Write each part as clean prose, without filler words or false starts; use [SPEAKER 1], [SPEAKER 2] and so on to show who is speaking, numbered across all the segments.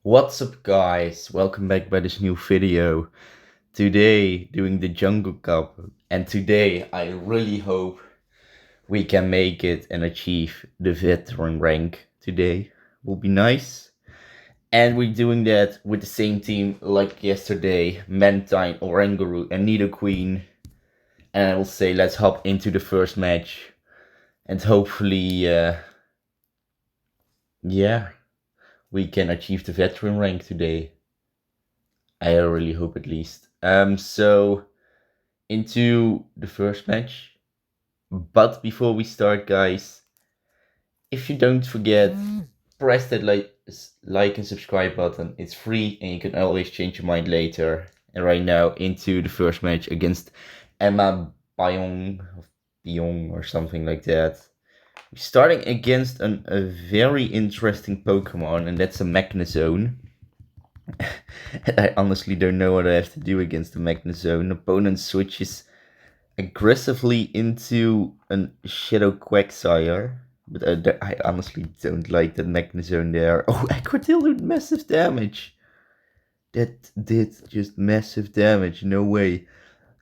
[SPEAKER 1] What's up guys, welcome back by this new video. Today doing the Jungle Cup, and today I really hope we can make it and achieve the veteran rank today. Will be nice. And we're doing that with the same team like yesterday, Mantine, Oranguru and Nidoqueen. And I will say let's hop into the first match and hopefully yeah, we can achieve the veteran rank today. I really hope at least. So into the first match. But before we start, guys, if you don't forget, press that like and subscribe button. It's free and you can always change your mind later. And right now, into the first match against Emma Byong or something like that. We're starting against a very interesting Pokemon, and that's a Magnezone. I honestly don't know what I have to do against the Magnezone. Opponent switches aggressively into a Shadow Quagsire. But I honestly don't like that Magnezone there. Oh, Aquadil did massive damage. That did just massive damage. No way.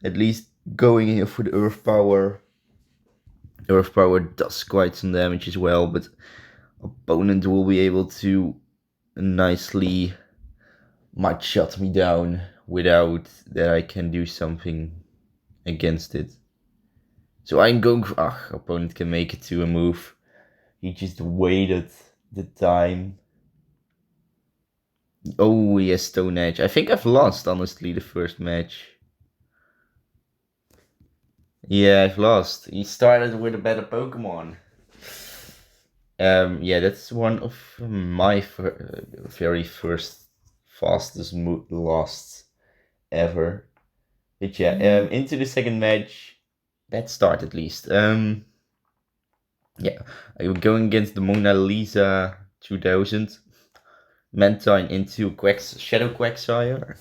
[SPEAKER 1] At least going here for the Earth Power. Earth Power does quite some damage as well, but opponent will be able to nicely might shut me down without that I can do something against it. So I'm going for... opponent can make it to a move. He just waited the time. Oh, he has Stone Edge. I think I've lost, honestly, the first match. Yeah, I've lost. He started with a better Pokemon. Yeah, that's one of my very first fastest losts ever. But yeah, into the second match. Let's start at least. Yeah, I'm going against the Mona Lisa 2000. Mantine into Shadow Quagsire.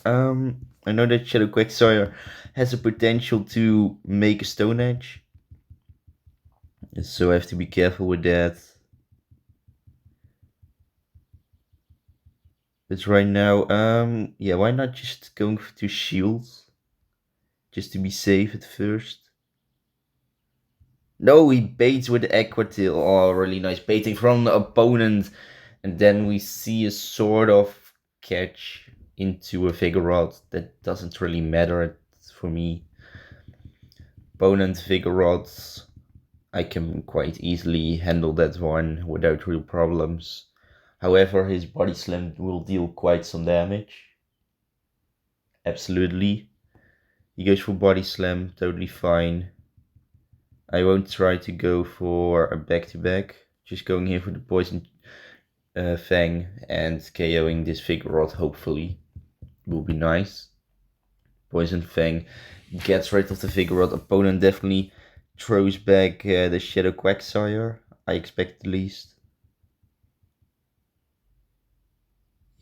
[SPEAKER 1] I know that Shadow Quagsire has a potential to make a Stone Edge. So I have to be careful with that. But right now, yeah, why not just going to shields? Just to be safe at first. No, he baits with the Aquatail. Oh, really nice baiting from the opponent. And then we see a sort of catch into a Vigoroth. That doesn't really matter for me. Opponent Vigoroths, I can quite easily handle that one without real problems. However, his Body Slam will deal quite some damage. Absolutely. He goes for Body Slam, totally fine. I won't try to go for a back-to-back. Just going here for the Poison Fang and KOing this Vigoroth, hopefully. Will be nice. Poison Fang gets rid of the Vigoroth. Opponent definitely throws back the Shadow Quagsire. I expect at least.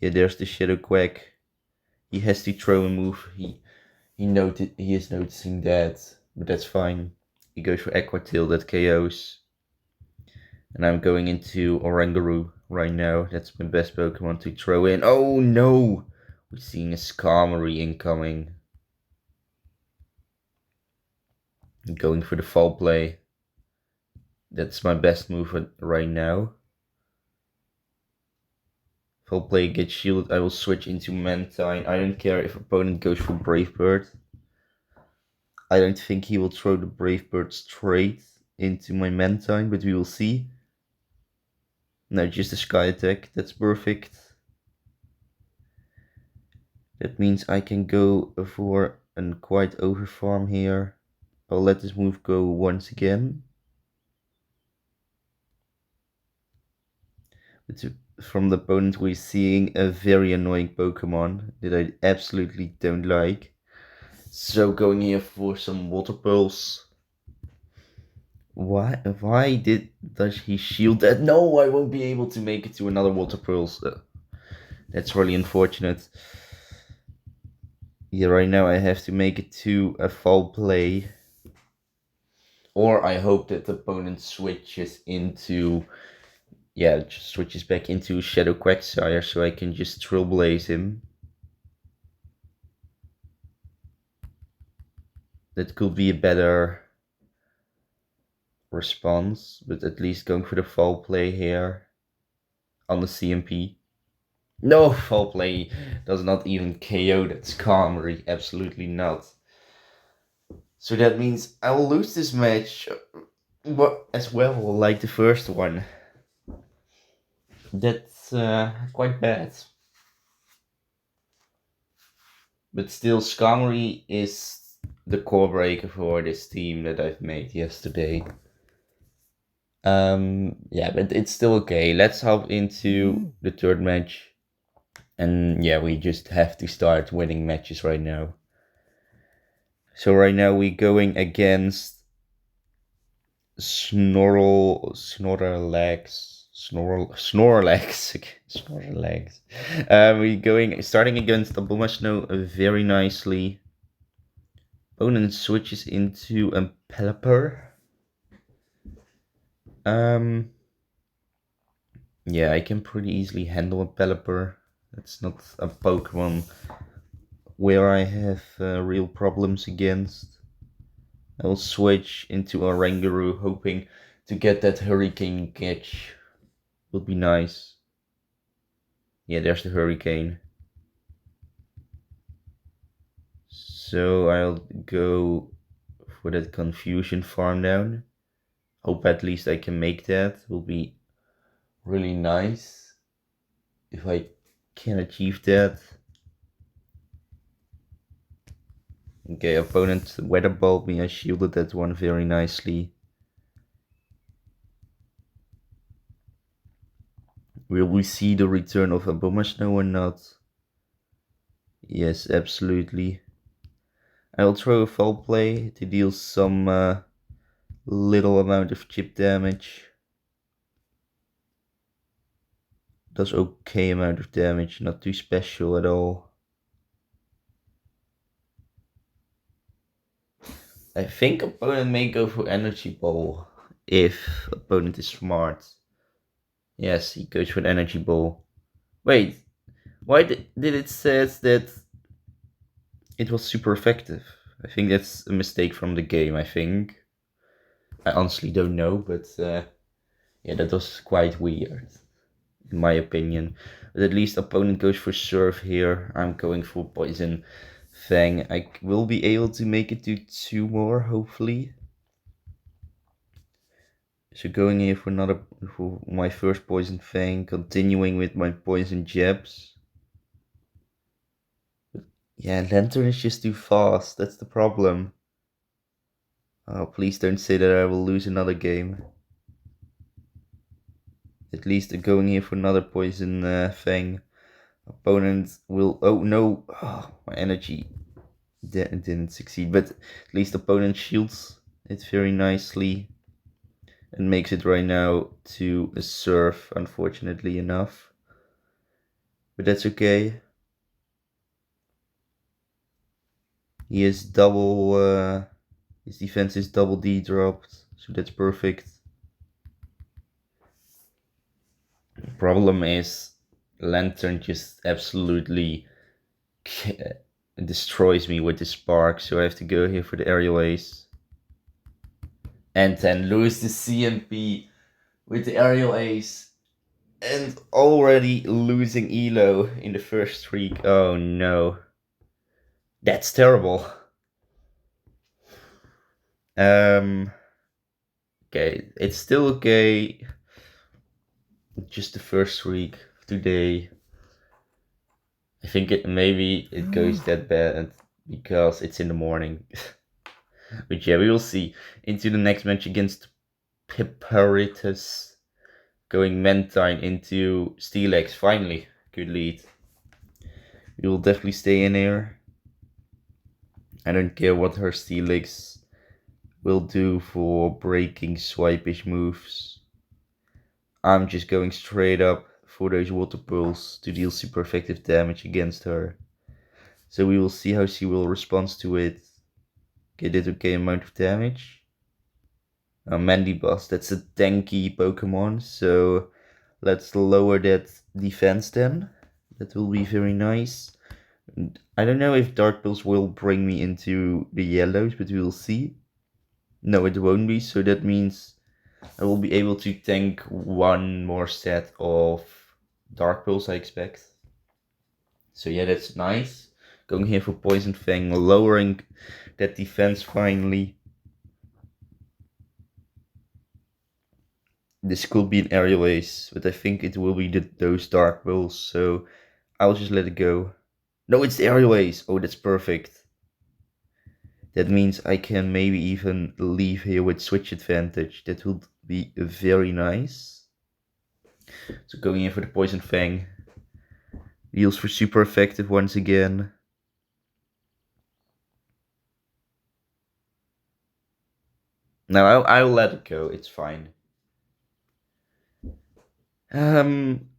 [SPEAKER 1] Yeah, there's the Shadow Quag. He has to throw a move. He is noticing that, but that's fine. He goes for Aquatail that KOs. And I'm going into Oranguru right now. That's my best Pokemon to throw in. Oh no! We're seeing a Skarmory incoming. I'm going for the foul play. That's my best move right now. Foul play gets shielded. I will switch into Mantine. I don't care if opponent goes for Brave Bird. I don't think he will throw the Brave Bird straight into my Mantine, but we will see. No, just a Sky Attack. That's perfect. That means I can go for a quite overfarm here. I'll let this move go once again. But from the opponent we're seeing a very annoying Pokemon that I absolutely don't like. So going here for some Water Pearls. Why does he shield that? No, I won't be able to make it to another Water Pearls. That's really unfortunate. Yeah, right now I have to make it to a foul play. Or I hope that the opponent switches into Yeah, it just switches back into Shadow Quagsire so I can just Trailblaze him. That could be a better response, but at least going for the foul play here on the CMP. No, foul play does not even KO that Skarmory, absolutely not. So that means I will lose this match as well, like the first one. That's quite bad. But still, Skarmory is the core breaker for this team that I've made yesterday. Yeah, but it's still okay. Let's hop into the third match. And yeah, we just have to start winning matches right now. So right now we're going against Snorlax. Snorlax. We're starting against Abomasnow very nicely. Opponent switches into a Pelipper. Yeah, I can pretty easily handle a Pelipper. That's not a Pokemon where I have real problems against. I'll switch into Oranguru, hoping to get that Hurricane catch. Would be nice. Yeah, there's the Hurricane. So I'll go for that Confusion farm down. Hope at least I can make that. Will be really nice if I can achieve that. Okay, opponent Weather Balled me. I shielded that one very nicely. Will we see the return of Abomasnow or not? Yes, absolutely. I'll throw a foul play to deal some little amount of chip damage. Does okay amount of damage, not too special at all. I think opponent may go for Energy Ball if opponent is smart. Yes, he goes for an Energy Ball. Wait, why did it says that it was super effective? I think that's a mistake from the game, I think. I honestly don't know, but yeah, that was quite weird, in my opinion. But at least opponent goes for Surf here. I'm going for Poison Fang. I will be able to make it to 2 more, hopefully. So going here for my first Poison Fang, continuing with my Poison Jabs. Yeah, Lantern is just too fast, that's the problem. Oh, please don't say that I will lose another game. At least going here for another Poison Fang. Opponent will... Oh no, oh, my energy didn't succeed, but at least opponent shields it very nicely and makes it right now to a Surf, unfortunately enough. But that's okay. He is his defense is double D dropped, so that's perfect. Problem is, Lantern just absolutely destroys me with the spark, so I have to go here for the aerial ace. And then lose the CMP with the aerial ace. And already losing Elo in the first streak. Oh no. That's terrible. Okay, it's still okay. Just the first streak today. I think maybe it goes that bad because it's in the morning. But yeah, we will see. Into the next match against Piparitus. Going Mantine into Steelix. Finally, good lead. We will definitely stay in here. I don't care what her Steelix will do for breaking swipish moves. I'm just going straight up for those water pulls to deal super effective damage against her. So we will see how she will respond to it. Okay, did okay amount of damage. Mandy Boss, that's a tanky Pokemon, so let's lower that defense then. That will be very nice. And I don't know if Dark Pulse will bring me into the yellows, but we'll see. No, it won't be, so that means I will be able to tank one more set of Dark Pulse, I expect. So yeah, that's nice. Going here for Poison Fang, lowering that defense finally. This could be an aerial ace, but I think it will be those Dark Pulse, so I'll just let it go. No, it's the aerial ace. Oh, that's perfect. That means I can maybe even leave here with switch advantage. That would be very nice. So going in for the Poison Fang. Heals for super effective once again. Now I'll let it go. It's fine.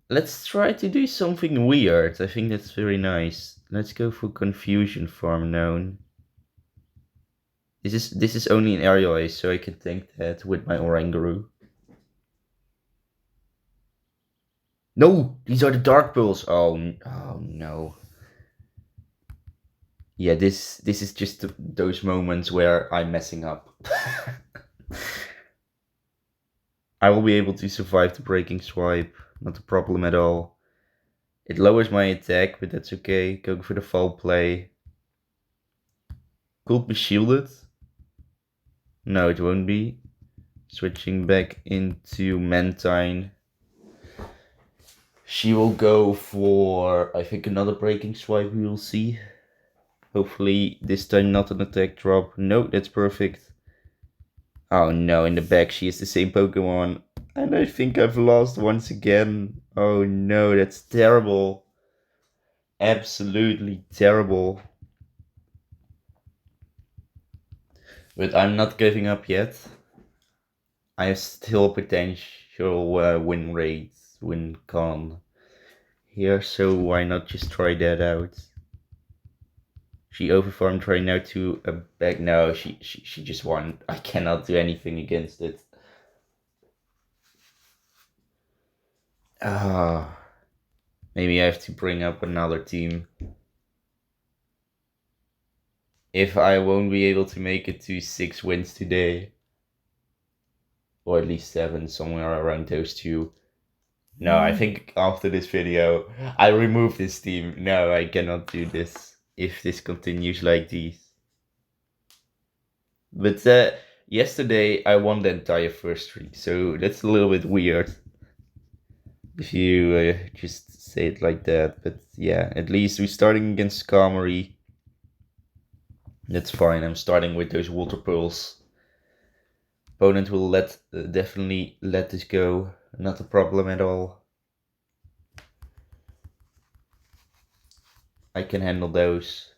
[SPEAKER 1] Let's try to do something weird. I think that's very nice. Let's go for Confusion Farm known. This is only an aerial ace, so I can tank that with my Oranguru. No, these are the Dark Pulse. Oh no. Yeah, this is just those moments where I'm messing up. I will be able to survive the Breaking Swipe. Not a problem at all. It lowers my attack, but that's okay. Going for the foul play. Could be shielded. No, it won't be. Switching back into Mantine. She will go for, I think, another Breaking Swipe, we will see. Hopefully this time not an attack drop. No, that's perfect. Oh no, in the back she is the same Pokemon. And I think I've lost once again. Oh no, that's terrible. Absolutely terrible. But I'm not giving up yet. I have still potential win rates, win con here, so why not just try that out? She overfarmed right now to a back. No, she just won. I cannot do anything against it. Ah, maybe I have to bring up another team. If I won't be able to make it to 6 wins today, or at least 7, somewhere around those two. No, I think after this video, I remove this team. No, I cannot do this if this continues like this. But yesterday I won the entire first streak, so that's a little bit weird if you just say it like that. But yeah, at least we're starting against Skarmory. That's fine. I'm starting with those Water Pearls. Opponent will definitely let this go. Not a problem at all. I can handle those.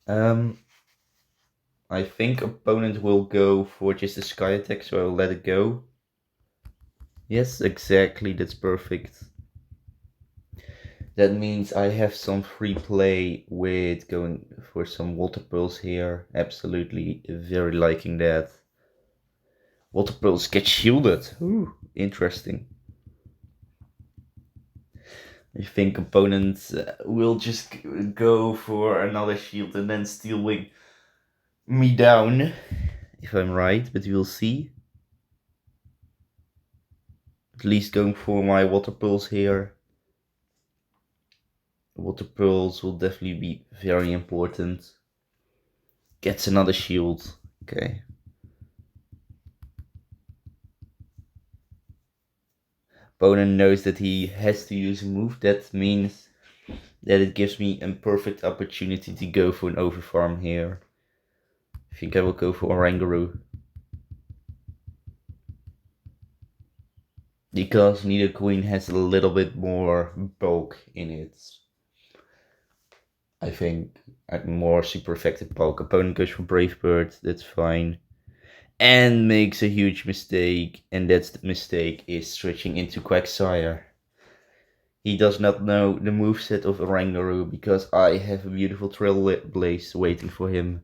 [SPEAKER 1] I think opponent will go for just a Sky Attack, so I will let it go. Yes, exactly, that's perfect. That means I have some free play with going for some Water Pearls here. Absolutely, very liking that. Water Pearls get shielded. Ooh, interesting. I think opponents will just go for another shield and then Steel Wing me down, if I'm right, but we'll see. At least going for my Water Pulse here. Water Pearls will definitely be very important. Gets another shield. Okay. Opponent knows that he has to use a move. That means that it gives me a perfect opportunity to go for an overfarm here. I think I will go for Oranguru. Because Nidoqueen has a little bit more bulk in it. I think a more super effective bulk. Opponent goes for Brave Bird, that's fine. And makes a huge mistake, and that's the mistake is switching into Quagsire. He does not know the moveset of Oranguru because I have a beautiful Trailblaze waiting for him.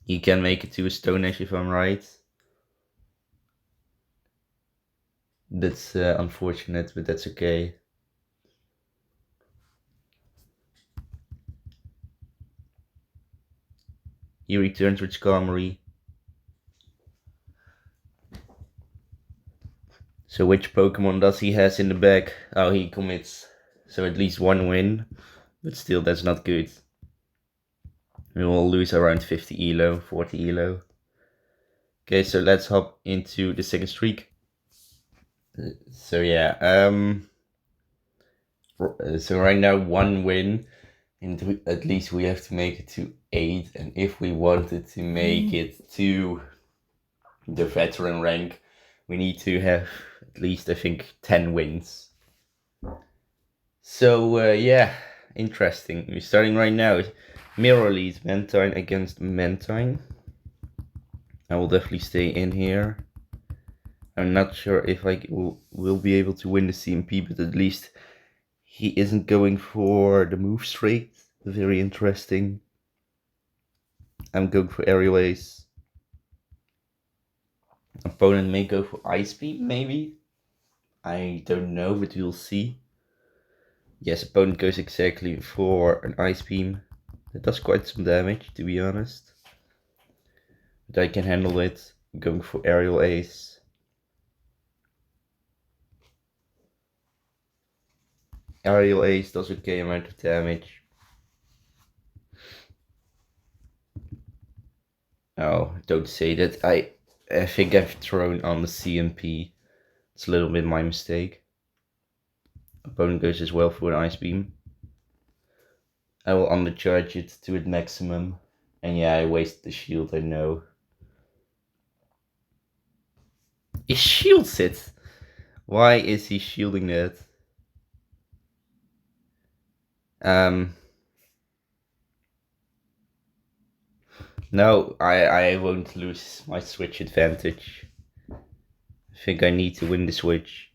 [SPEAKER 1] He can make it to a Stone Edge if I'm right. That's unfortunate, but that's okay. He returns with Skarmory. So which Pokemon does he has in the bag? Oh, he commits. So at least one win. But still, that's not good. We will lose around 50 elo, 40 elo. Okay, so let's hop into the second streak. So yeah, so right now one win, and at least we have to make it to 8. And if we wanted to make it to the veteran rank, we need to have at least, I think, 10 wins. So yeah, interesting. We're starting right now. Mirror leads Mantine against Mantine. I will definitely stay in here. I'm not sure if I will be able to win the CMP, but at least he isn't going for the move straight. Very interesting. I'm going for aerial ace. Opponent may go for ice beam, maybe. I don't know, but we'll see. Yes, opponent goes exactly for an ice beam. That does quite some damage, to be honest. But I can handle it. I'm going for aerial ace. Aerial ace does okay amount of damage. Oh, don't say that. I think I've thrown on the CMP. It's a little bit my mistake. Opponent goes as well for an ice beam. I will undercharge it to its maximum. And yeah, I wasted the shield, I know. He shields it! Why is he shielding that? No, I won't lose my switch advantage. I think I need to win the switch.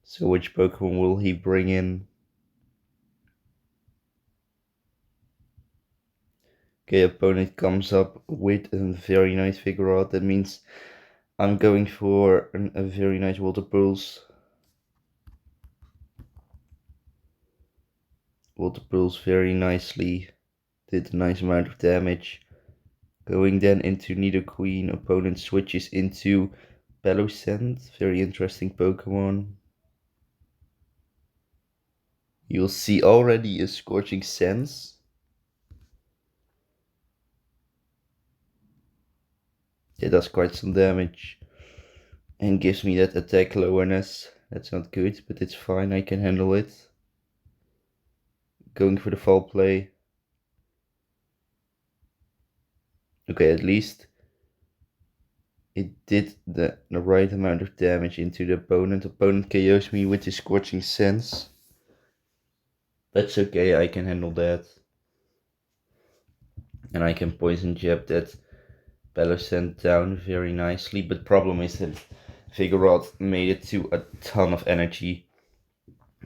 [SPEAKER 1] So which Pokemon will he bring in? Okay, opponent comes up with a very nice figure out. That means I'm going for a very nice Water Pulse. Water Pulse very nicely. Did a nice amount of damage. Going then into Nidoqueen. Opponent switches into Peloscent. Very interesting Pokemon. You'll see already a Scorching Sense. It does quite some damage. And gives me that attack lowerness. That's not good, but it's fine, I can handle it. Going for the foul play. Okay, at least it did the right amount of damage into the opponent. Opponent KOs me with his Scorching Sense. That's okay, I can handle that. And I can poison jab that Peloscent down very nicely. But problem is that Vigoroth made it to a ton of energy.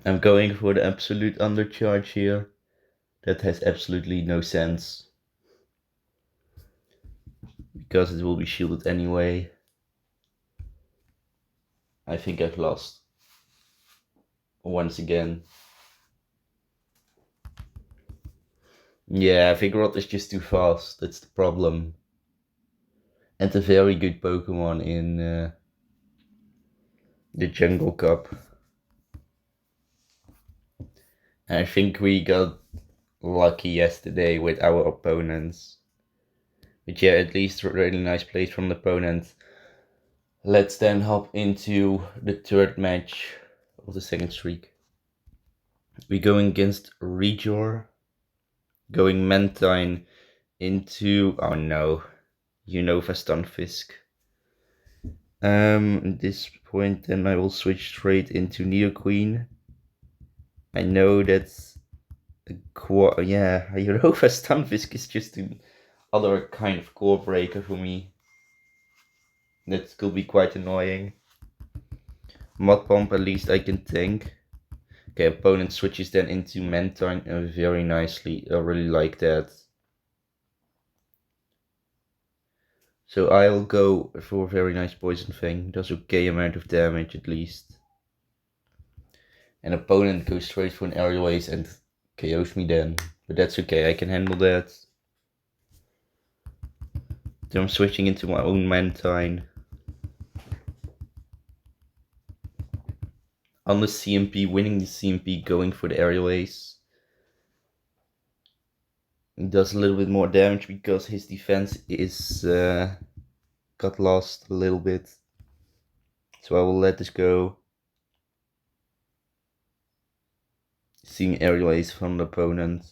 [SPEAKER 1] I'm going for the absolute undercharge here. That has absolutely no sense. Because it will be shielded anyway. I think I've lost. Once again. Yeah, Vigoroth is just too fast. That's the problem. And a very good Pokemon in the Jungle Cup. And I think we got lucky yesterday with our opponents. But yeah, at least really nice plays from the opponent. Let's then hop into the third match of the second streak. We're going against Regior. Going Mantine into, oh no, Unova Stunfisk. At this point then I will switch straight into Nidoqueen. I know that's a core, yeah, Unova Stunfisk is just another kind of core breaker for me. That could be quite annoying. Mud Pump at least I can tank. Okay, opponent switches then into Mantine very nicely. I really like that. So I'll go for a very nice Poison Fang. Does okay amount of damage at least. And opponent goes straight for an aerial ace and KOs me then. But that's okay, I can handle that. Then I'm switching into my own Mantine. On the CMP, winning the CMP, going for the aerial ace. He does a little bit more damage because his defense is got lost a little bit. So I will let this go. Seeing aerial ace from the opponent.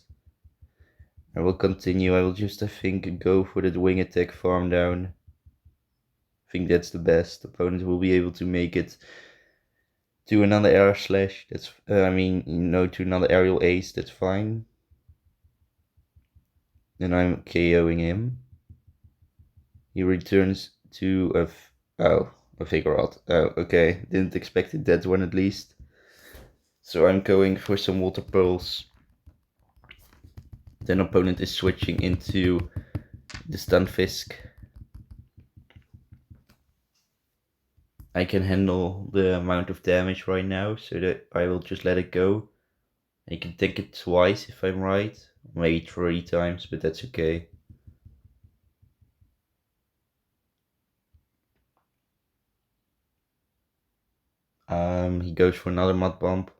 [SPEAKER 1] I will continue. I will just, I think, go for the wing attack farm down. I think that's the best. Opponent will be able to make it to another air slash. That's, to another aerial ace. That's fine. Then I'm KOing him. He returns to a figure out. Oh, okay. Didn't expect it that one at least. So I'm going for some water pearls. Then opponent is switching into the Stunfisk. I can handle the amount of damage right now, so that I will just let it go. I can take it twice if I'm right, maybe 3 times, but that's okay. He goes for another Mud Bump.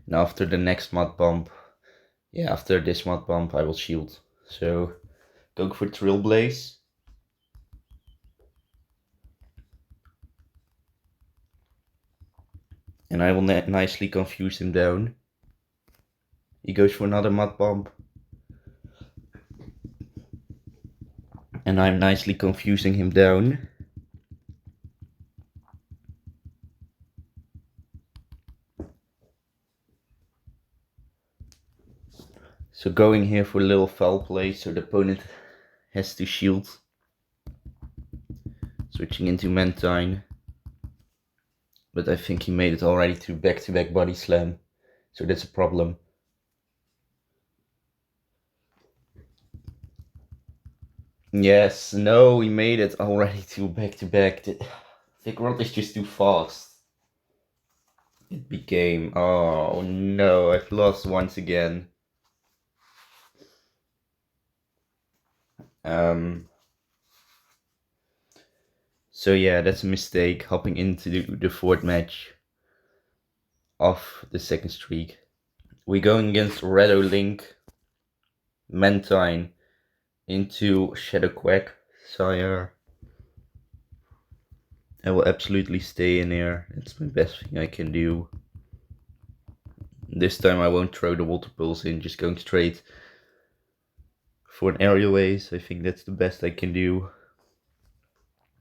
[SPEAKER 1] And after the next Mud Bump, after this Mud Bump, I will shield. So, going for Trill Blaze. And I will nicely confuse him down. He goes for another Mud Bump. And I'm nicely confusing him down. So going here for a little foul play, so the opponent has to shield. Switching into Mantine. But I think he made it already to back-to-back body slam. So that's a problem. Yes, no, he made it already to back-to-back. Vigorot is just too fast. It became... Oh no, I've lost once again. So yeah, that's a mistake, hopping into the fourth match of the second streak. We're going against Redo Link, Mantine, into Shadow Quack, Sire. I will absolutely stay in here, it's my best thing I can do. This time I won't throw the water pulse in, just going straight for an aerial ace. I think that's the best I can do.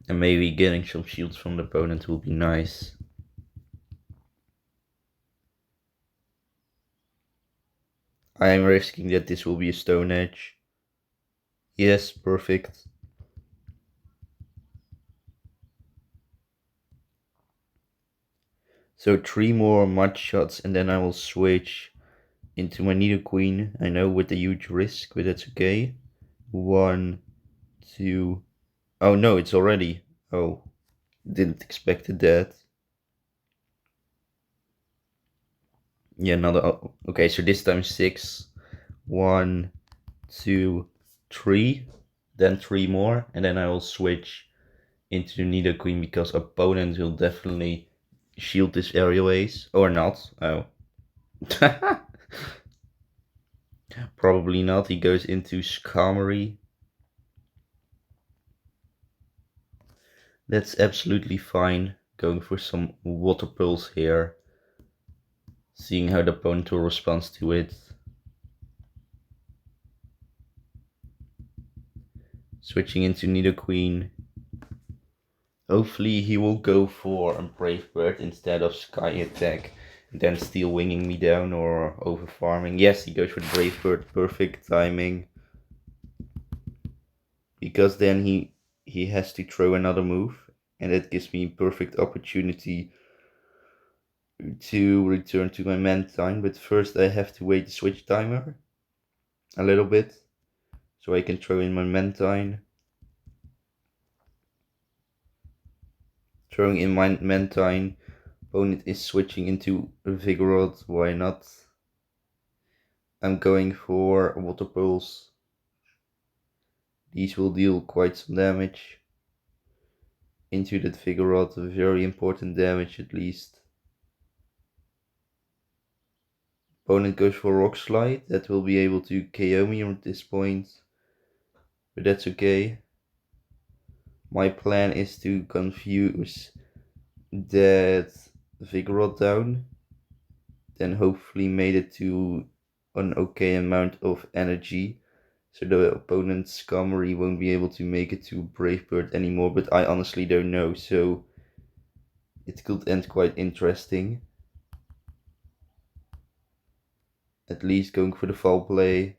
[SPEAKER 1] And maybe getting some shields from the opponent will be nice. I am risking that this will be a Stone Edge. Yes, perfect. So 3 more mud shots and then I will switch into my Nidoqueen. I know with a huge risk, but that's okay. 1, 2... Oh no, it's already... Oh, didn't expect that. Yeah, another... Oh, okay, so this time 6. 1, 2, 3. Then 3 more, and then I will switch into the Nidoqueen because opponent will definitely shield this aerial ace. Or not. Oh. Probably not. He goes into Skarmory. That's absolutely fine. Going for some water pulse here. Seeing how the opponent will respond to it. Switching into Nidoqueen. Hopefully he will go for a Brave Bird instead of Sky Attack. And then still winging me down or over farming. Yes, he goes for the Brave Bird. Perfect timing. Because then he has to throw another move. And that gives me perfect opportunity to return to my Mantine. But first I have to wait the switch timer a little bit. so I can throw in my Mantine. Throwing in my Mantine, opponent is switching into a Vigoroth, why not? I'm going for Water Pulse. These will deal quite some damage. Into that Vigoroth, very important damage at least. Opponent goes for Rock Slide, that will be able to KO me at this point. But that's okay. My plan is to confuse that Vigoroth down. Then hopefully made it to an okay amount of energy. So the opponent's Skarmory won't be able to make it to Brave Bird anymore. But I honestly don't know. So it could end quite interesting. At least going for the foul play.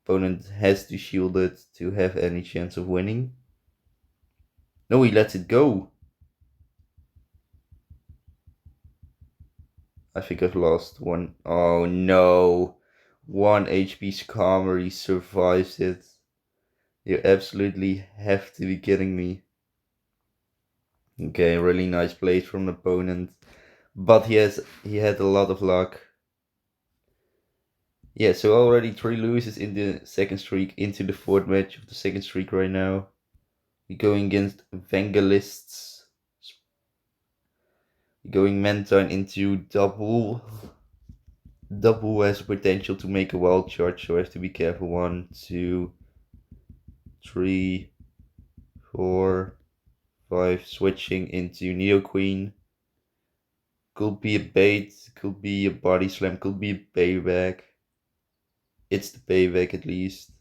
[SPEAKER 1] Opponent has to shield it to have any chance of winning. No, he lets it go. I think I've lost one. Oh no. 1 HP Skarmory survives it. You absolutely have to be kidding me. Okay, really nice plays from the opponent. But he had a lot of luck. Yeah, so already 3 loses in the second streak, into the 4th match of the second streak right now. We're going against Vangelists. We're going Mantine into double. Double has potential to make a wild charge, so I have to be careful. 1, 2, 3, 4, 5. Switching into Nidoqueen. Could be a bait, could be a body slam, could be a payback. It's the payback at least.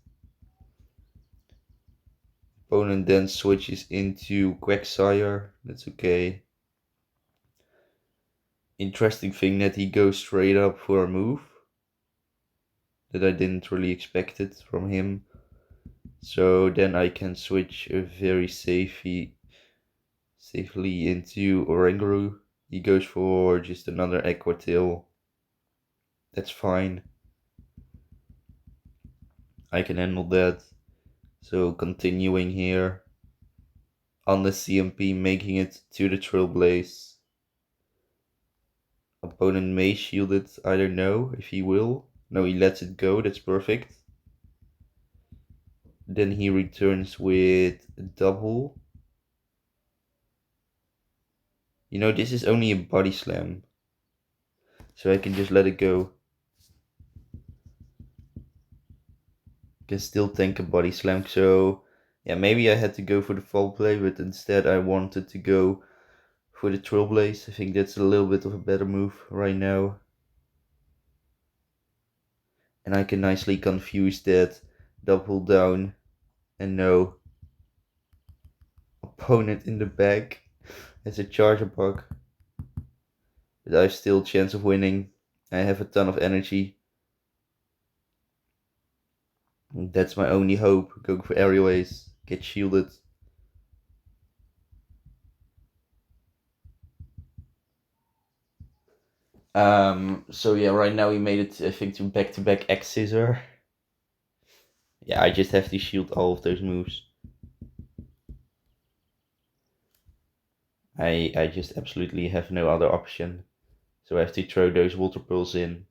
[SPEAKER 1] Opponent then switches into Quagsire. That's okay. Interesting thing that he goes straight up for a move that I didn't really expect it from him. So then I can switch very safely into Oranguru. He goes for just another Aqua Tail. That's fine. I can handle that. So continuing here on the CMP, making it to the Trailblaze. Opponent may shield it, I don't know if he will. No, he lets it go, that's perfect. Then he returns with double. You know, this is only a body slam, so I can just let it go. Can still tank a body slam, so yeah, maybe I had to go for the foul play, but instead I wanted to go for the Trailblaze. I think that's a little bit of a better move right now. And I can nicely confuse that double down. And no. Opponent in the back has a charger bug. But I have still a chance of winning. I have a ton of energy. And that's my only hope. Going for aerial ace. Get shielded. So yeah, right now we made it, I think, to back-to-back X Scissor. Yeah, I just have to shield all of those moves. I just absolutely have no other option. So I have to throw those water pearls in.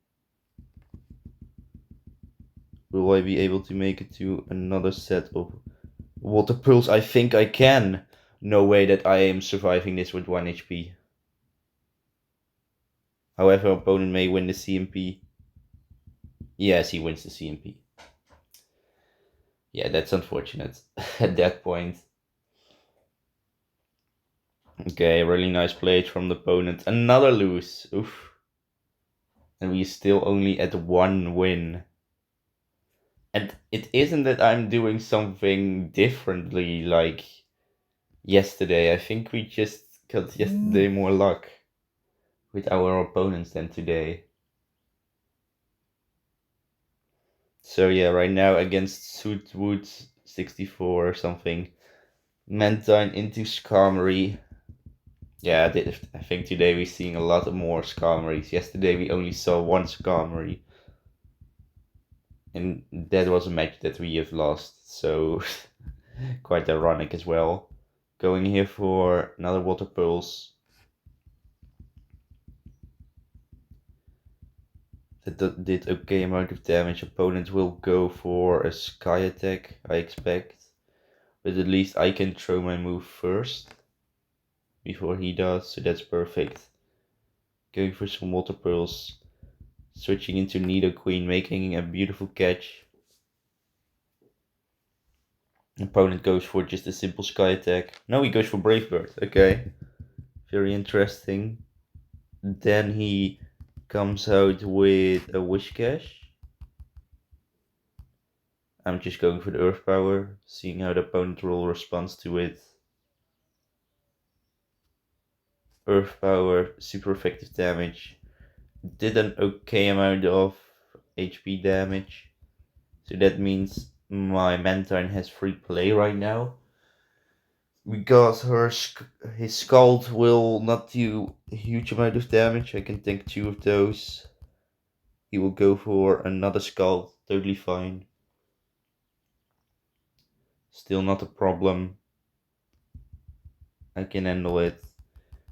[SPEAKER 1] Will I be able to make it to another set of water pearls? I think I can. No way that I am surviving this with 1 HP. However, opponent may win the CMP. Yes, he wins the CMP. Yeah, that's unfortunate at that point. Okay, really nice play from the opponent. Another lose. Oof. And we're still only at 1 win. And it isn't that I'm doing something differently like yesterday. I think we just got yesterday more luck with our opponents than today. So yeah, right now against Suitwood 64 or something. Mantine into Skarmory. Yeah, I think today we're seeing a lot more Skarmories. Yesterday we only saw 1 Skarmory. And that was a match that we have lost, so quite ironic as well. Going here for another Water Pulse. That did okay amount of damage. Opponent will go for a Sky attack, I expect. But at least I can throw my move first before he does, so that's perfect. Going for some Water Pearls. Switching into Nidoqueen, making a beautiful catch. Opponent goes for just a simple Sky attack. No, he goes for Brave Bird. Okay. Very interesting. Then he comes out with a Wish Cash. I'm just going for the Earth Power, seeing how the opponent will respond to it. Earth Power, super effective damage. Did an okay amount of HP damage. So that means my Mantine has free play right now. Because his Scald will not do a huge amount of damage. I can tank 2 of those. He will go for another Scald, totally fine. Still not a problem. I can handle it.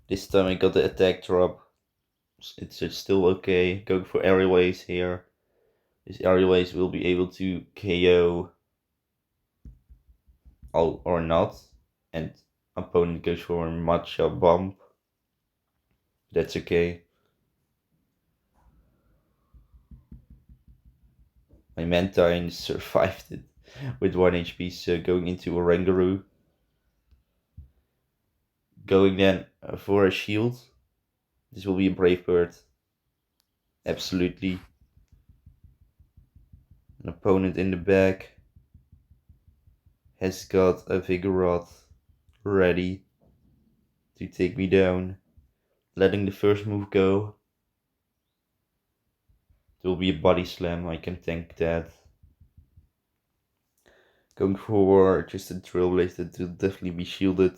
[SPEAKER 1] This time I got the attack drop. It's still okay. Going for Aerialways here. This Aerialways will be able to KO all or not. And opponent goes for a matcha bump. That's okay. My Mantine survived it with 1 HP, so going into Oranguru. Going then for a shield. This will be a Brave Bird. Absolutely. An opponent in the back has got a Vigoroth ready to take me down. Letting the first move go. There will be a body slam, I can tank that. Going for just a Trailblaze that will definitely be shielded.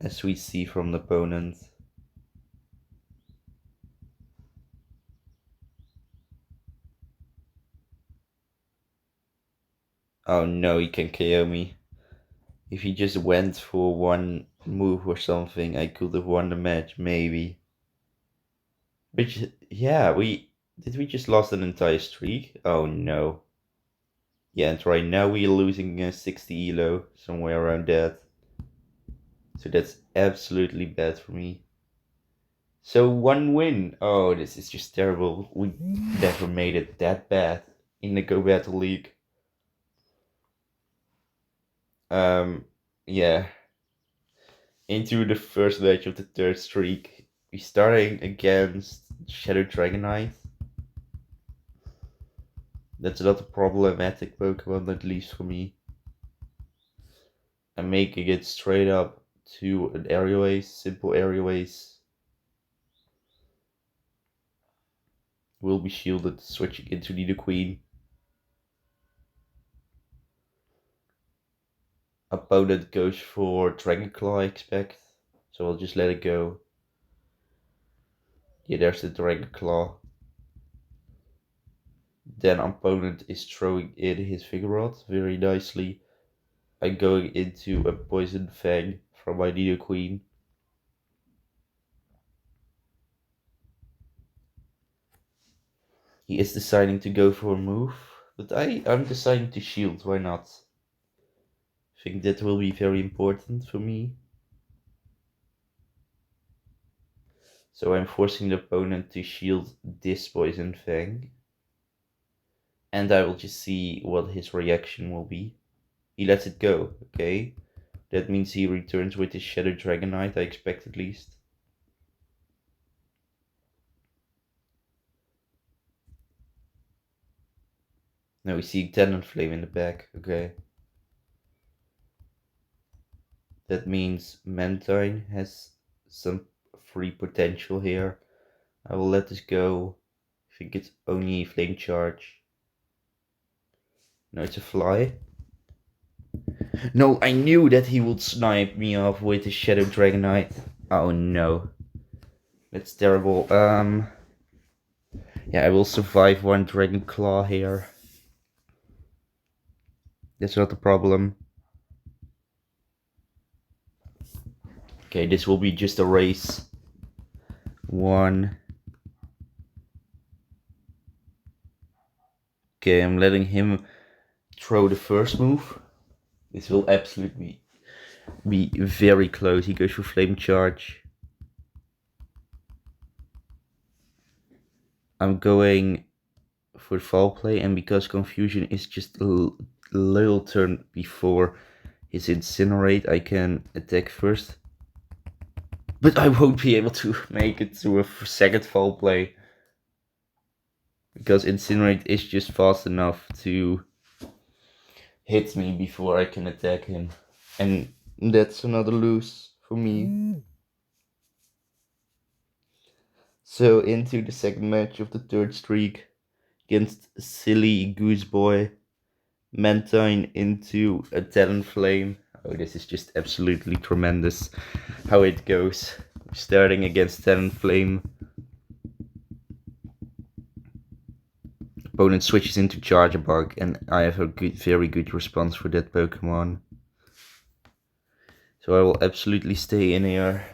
[SPEAKER 1] As we see from the opponent. Oh no, he can KO me. If he just went for one move or something, I could have won the match, maybe. But yeah, did we just lost an entire streak? Oh no. Yeah, and right now we're losing 60 elo, somewhere around that. So that's absolutely bad for me. So 1 win. Oh, this is just terrible. We never made it that bad in the Go Battle League. Yeah. Into the first match of the third streak. We're starting against Shadow Dragonite. That's not a problematic Pokemon, at least for me. I'm making it straight up to an Aerialways, simple Aerialways. Will be shielded, switching into Nidoqueen. Opponent goes for Dragon Claw, I expect. So I'll just let it go. Yeah, there's the Dragon Claw. Then opponent is throwing in his Vigoroth very nicely. I'm going into a Poison Fang from my Nidoqueen. He is deciding to go for a move, but I'm deciding to shield, why not? I think that will be very important for me. So I'm forcing the opponent to shield this Poison Fang. And I will just see what his reaction will be. He lets it go, okay? That means he returns with his Shadow Dragonite, I expect at least. No, we see Talonflame in the back, okay. That means Mantine has some free potential here. I will let this go. I think it's only Flame Charge. No, it's a fly. No, I knew that he would snipe me off with his Shadow Dragonite. Oh no. That's terrible. Yeah, I will survive one Dragon Claw here. That's not a problem. Okay, this will be just a race. One. Okay, I'm letting him throw the first move. This will absolutely be very close. He goes for Flame Charge. I'm going for foul play, and because Confusion is just a little turn before his Incinerate, I can attack first. But I won't be able to make it to a second foul play, because Incinerate is just fast enough to hit me before I can attack him. And that's another lose for me. So into the second match of the third streak against Silly Goose Boy. Mantine into a Talonflame. Oh, this is just absolutely tremendous how it goes. Starting against Talonflame. Opponent switches into Charger Bug, and I have a very good response for that Pokemon. So I will absolutely stay in here.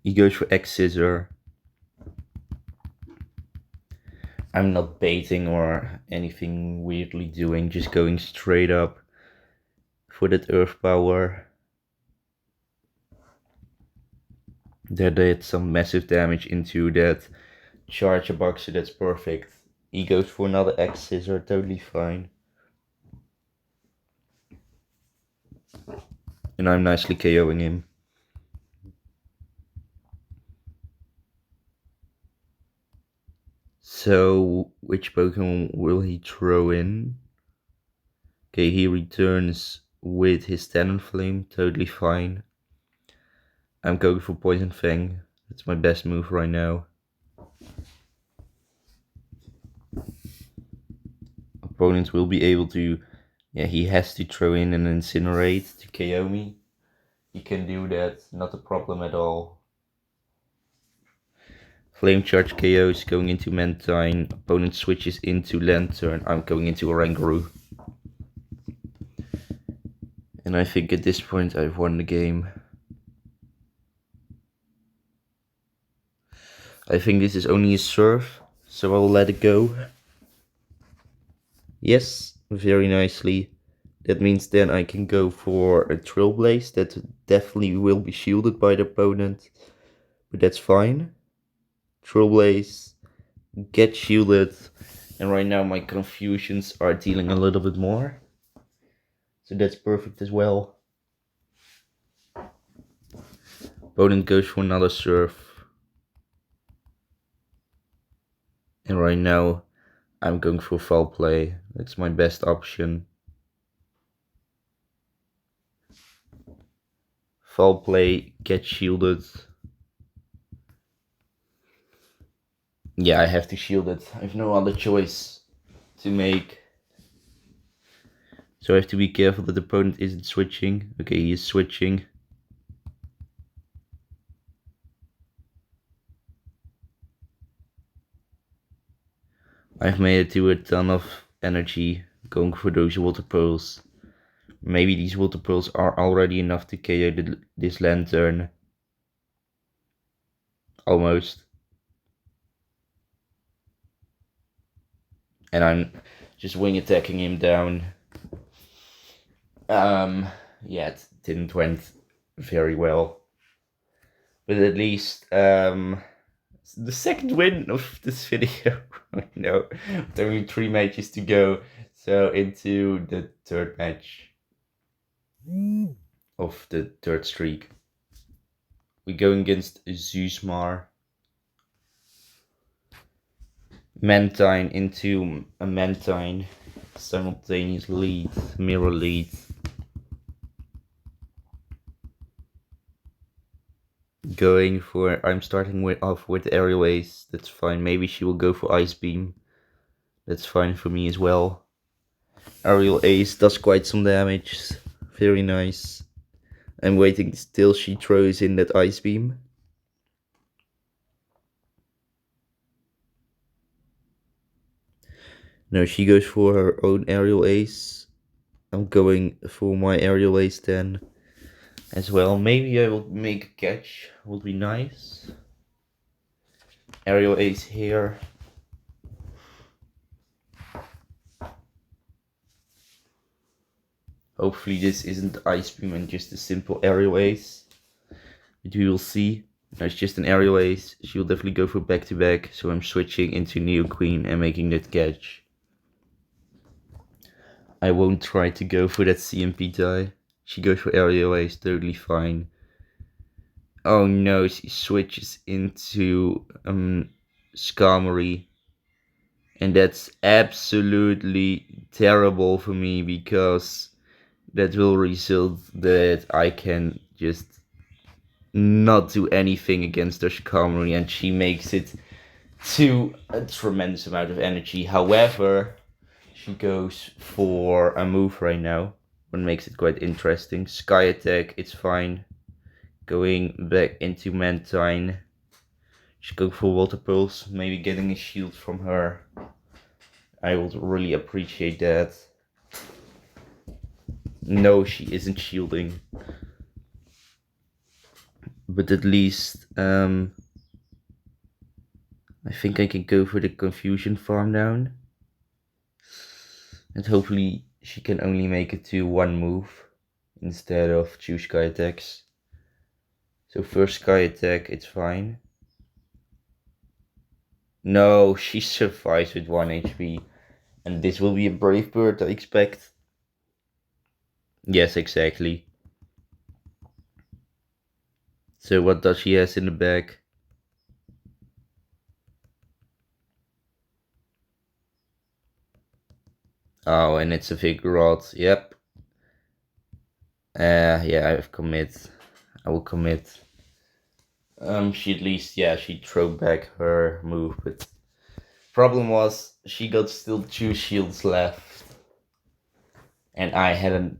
[SPEAKER 1] He goes for X-Scissor. I'm not baiting or anything weirdly doing, just going straight up for that Earth Power. That did some massive damage into that Charger Box, so that's perfect. He goes for another X-Scissor, totally fine. And I'm nicely KOing him. So, which Pokemon will he throw in? Okay, he returns with his Talonflame, totally fine. I'm going for Poison Fang. That's my best move right now. Opponents will be able to... Yeah, he has to throw in an Incinerate to KO me. He can do that, not a problem at all. Flame Charge KOs going into Mantine. Opponent switches into Lantern. I'm going into Oranguru. And I think at this point I've won the game. I think this is only a serve, so I'll let it go. Yes, very nicely. That means then I can go for a Trailblaze that definitely will be shielded by the opponent. But that's fine. Trailblaze, get shielded. And right now my Confusions are dealing a little bit more. So that's perfect as well. Opponent goes for another serve. And right now I'm going for foul play. That's my best option. Foul play, get shielded. Yeah, I have to shield it. I have no other choice to make. So I have to be careful that the opponent isn't switching. Okay, he is switching. I've made it to a ton of energy going for those water pearls. Maybe these water pearls are already enough to KO this Lantern. Almost. And I'm just wing attacking him down. Yeah, it didn't went very well. But at least, the second win of this video. I know, with only 3 matches to go. So into the third match of the third streak. We go against Zeusmar. Mantine into a Mantine. Simultaneous lead, mirror lead. Going for... I'm starting off with Aerial Ace. That's fine. Maybe she will go for Ice Beam. That's fine for me as well. Aerial Ace does quite some damage. Very nice. I'm waiting till she throws in that Ice Beam. No, she goes for her own aerial ace. I'm going for my aerial ace then as well. Maybe I will make a catch, would be nice. Aerial ace here. Hopefully this isn't Ice Beam and just a simple aerial ace. But we will see. No, it's just an aerial ace. She will definitely go for back to back. So I'm switching into Nidoqueen and making that catch. I won't try to go for that CMP die. She goes for aerial ace, totally fine. Oh no, she switches into Skarmory. And that's absolutely terrible for me because that will result that I can just not do anything against her Skarmory, and she makes it to a tremendous amount of energy. However, she goes for a move right now, what makes it quite interesting. Sky Attack, it's fine. Going back into Mantine. She go for Water Pulse, maybe getting a shield from her. I would really appreciate that. No, she isn't shielding. But at least, I think I can go for the Confusion Farm down. And hopefully she can only make it to one move instead of 2 Sky Attacks. So first Sky Attack, it's fine. No, she survives with 1 HP. And this will be a Brave Bird, I expect. Yes, exactly. So what does she has in the bag? Oh, and it's a Vigorot. Yep. Yeah, I've commit. I will commit. She at least, yeah, she throw back her move, but problem was she got still 2 shields left, and I hadn't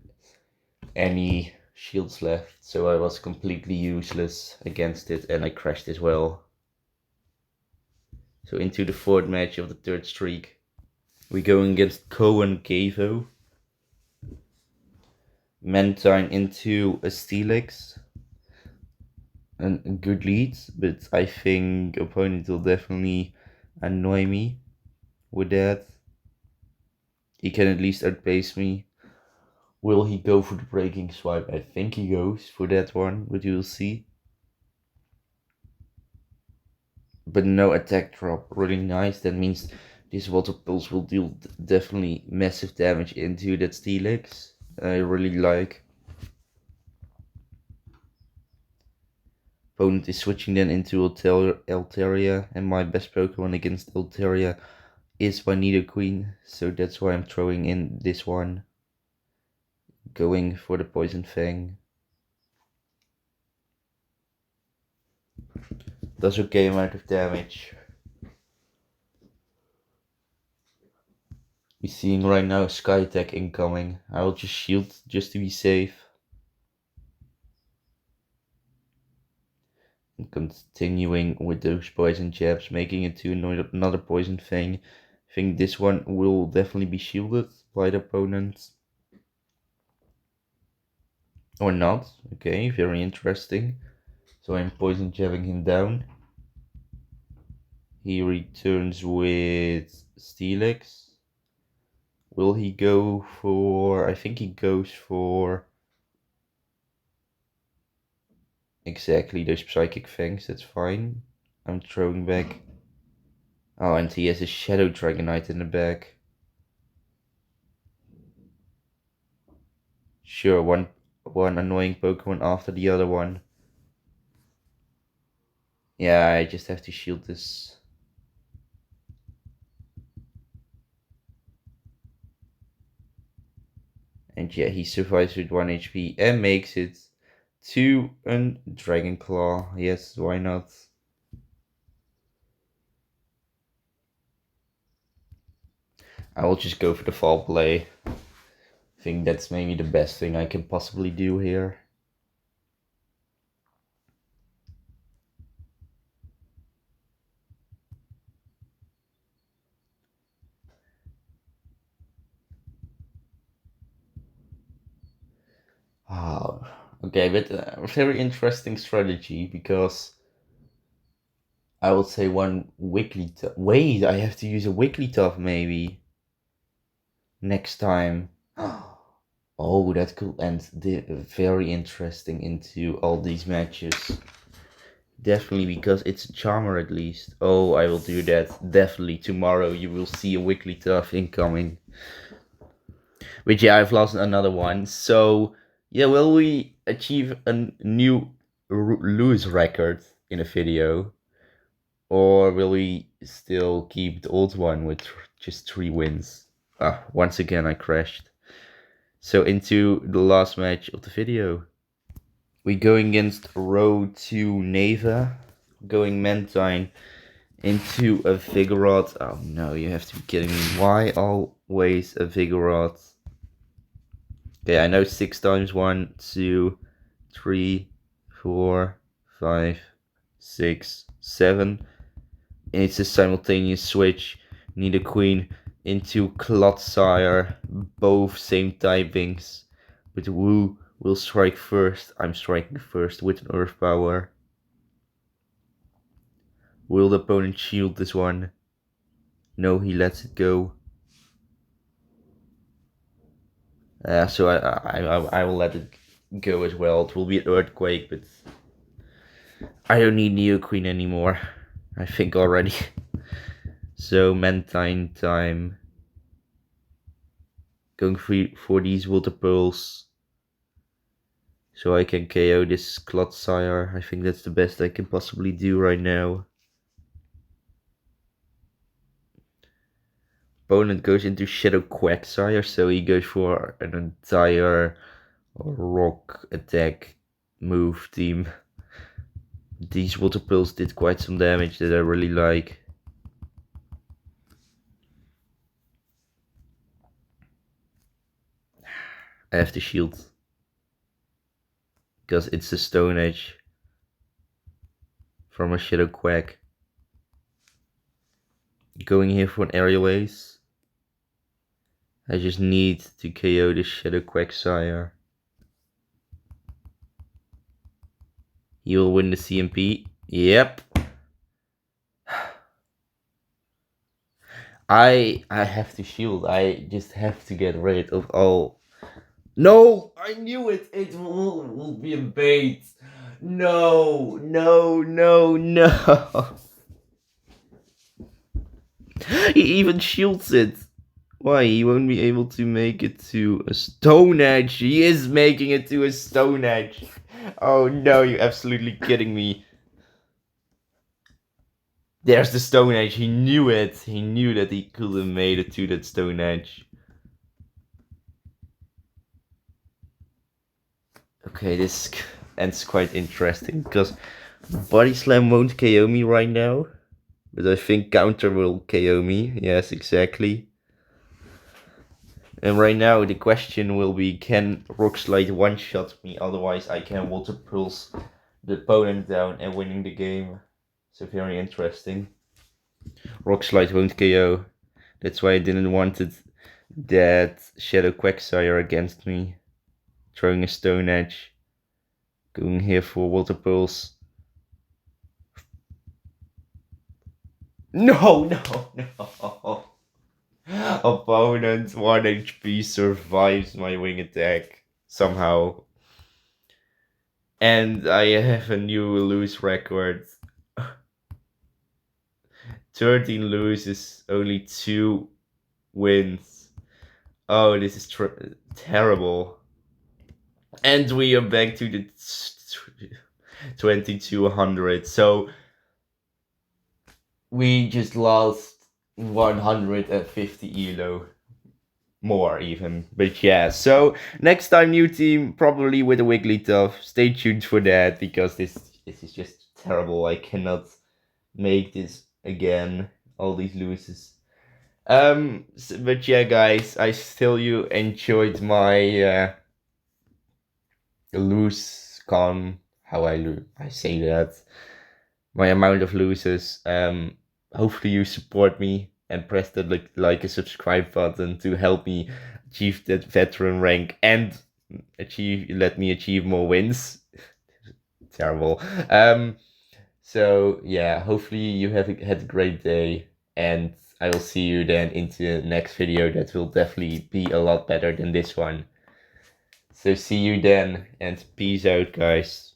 [SPEAKER 1] any shields left, so I was completely useless against it, and I crashed as well. So into the 4th match of the 3rd streak, we going against Cohen Gavo. Mantine into a Steelix. And a good lead, but I think opponent will definitely annoy me with that. He can at least outpace me. Will he go for the breaking swipe? I think he goes for that one, but you will see. But no attack drop, really nice. That means this Water Pulse will deal definitely massive damage into that Steelix. I really like. Opponent is switching then into Altaria, and my best Pokemon against Altaria is my Nidoqueen, so that's why I'm throwing in this one. Going for the Poison Fang. Does okay amount of damage. We're seeing right now Sky Attack incoming. I will just shield just to be safe. And continuing with those poison jabs, making it to another Poison Fang. I think this one will definitely be shielded by the opponent. Or not. Okay, very interesting. So I'm poison jabbing him down. He returns with Steelix. Will he go for... I think he goes for... Exactly, those Psychic Fangs, that's fine. I'm throwing back. Oh, and he has a Shadow Dragonite in the back. Sure, one annoying Pokemon after the other one. Yeah, I just have to shield this. And yeah, he survives with 1 HP and makes it to a Dragon Claw. Yes, why not? I will just go for the foul play. I think that's maybe the best thing I can possibly do here. Okay, but a very interesting strategy because I would say one Wigglytuff. Wait, I have to use a Wigglytuff maybe next time. Oh, that could end very interesting into all these matches. Definitely, because it's a charmer at least. Oh, I will do that. Definitely tomorrow you will see a Wigglytuff incoming. But yeah, I've lost another one. So yeah, will we achieve a new lose record in a video, or will we still keep the old one with just 3 wins? Ah, once again I crashed. So into the last match of the video. We going against row 2 Neva, going Mantine into a Vigoroth. Oh no, you have to be kidding me. Why always a Vigoroth? Okay, I know 6 times 1, 2, 3, 4, 5, 6, 7. And it's a simultaneous switch. Nidoqueen into Clodsire, both same typings. But who will strike first? I'm striking first with an Earth Power. Will the opponent shield this one? No, he lets it go. So I will let it go as well. It will be an Earthquake, but I don't need Nidoqueen anymore. I think already. So Mantine time. Going for these Water Pearls. So I can KO this Clodsire. I think that's the best I can possibly do right now. Opponent goes into Shadow Quagsire, so he goes for an entire rock attack move team. These Water Pearls did quite some damage that I really like. I have to shield because it's a Stone Edge from a Shadow Quag. Going here for an Aerial Ace. I just need to KO this Shadow Quagsire. He will win the CMP. Yep. I have to shield. I just have to get rid of all. No, I knew it. It will be a bait. No, no, no, no. He even shields it. Why? He won't be able to make it to a Stone Edge. He is making it to a Stone Edge. Oh no, you're absolutely kidding me. There's the Stone Edge. He knew it. He knew that he could have made it to that Stone Edge. Okay, this ends quite interesting because Body Slam won't KO me right now. But I think Counter will KO me. Yes, exactly. And right now the question will be, can Rock Slide one-shot me? Otherwise I can Water Pulse the opponent down and winning the game. So very interesting. Rock Slide won't KO. That's why I didn't want it, that Shadow Quagsire against me. Throwing a Stone Edge. Going here for Water Pulse. No, no, no. Opponent 1 HP survives my wing attack somehow. And I have a new lose record. 13 loses, only 2 wins. Oh, this is terrible. And we are back to the 2200. So we just lost 150 elo. More even. But yeah, so next time new team, probably with a Wigglytuff. Stay tuned for that, because this is just terrible. I cannot make this again. All these loses. But yeah, guys, I still you enjoyed my lose con. How I say that. My amount of loses. Hopefully you support me and press the like and subscribe button to help me achieve that veteran rank and let me achieve more wins. Terrible. So yeah, hopefully you have had a great day, and I will see you then into the next video that will definitely be a lot better than this one. So see you then, and peace out, guys.